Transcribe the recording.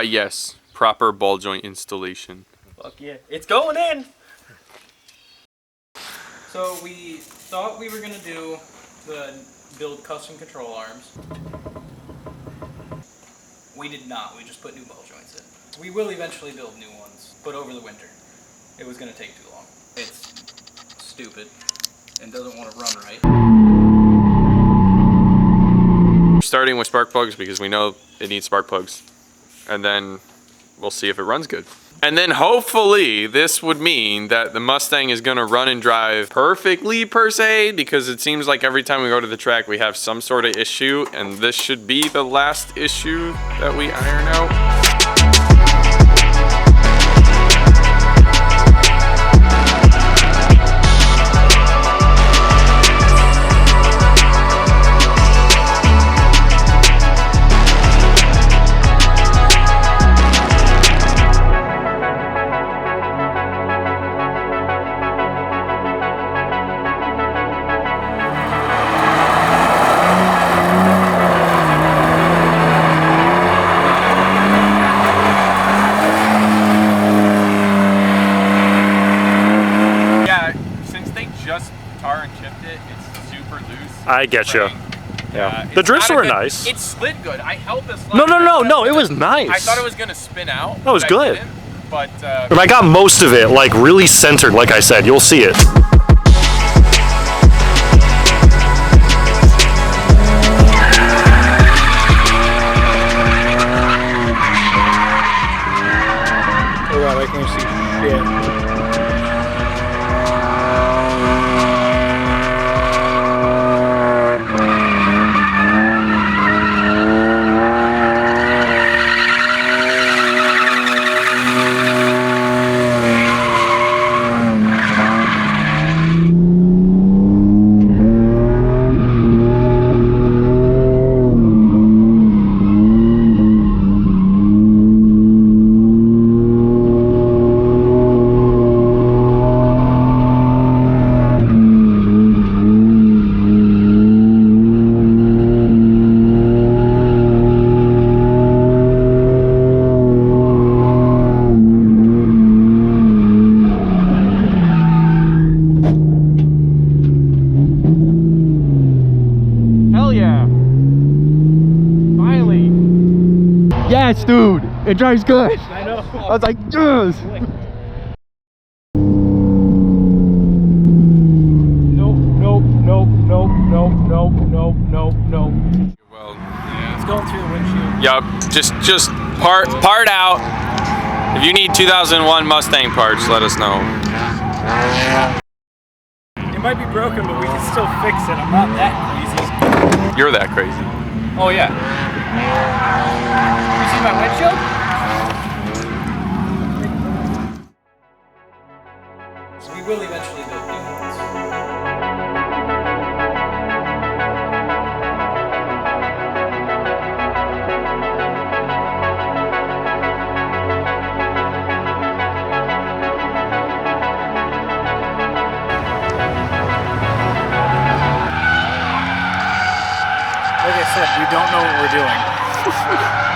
Yes, proper ball joint installation. Fuck yeah, it's going in. So we thought we were gonna build custom control arms. We did not. We just put new ball joints in. We will eventually build new ones, but over the winter. It was gonna take too long. It's stupid and doesn't want to run right. We're starting with spark plugs because we know it needs spark plugs, and then we'll see if it runs good. And then hopefully this would mean that the Mustang is gonna run and drive perfectly per se, because it seems like every time we go to the track we have some sort of issue, and this should be the last issue that we iron out. I get you. Yeah. The drifts were nice. It slid good. I held this. No, it was nice. I thought it was gonna spin out. That was good. But I got most of it like really centered, like I said. You'll see it. Oh wow, I can see. Yeah. Yes, dude, it drives good. I know. I was like, yes. Nope. well, It's going through the windshield. yup. Just part out. If you need 2001 Mustang parts, let us know. It might be broken, but we can still fix it. I'm not that crazy. You're that crazy. Oh yeah. You see my windshield? So we will eventually build new ones. Like I said, we don't know what we're doing.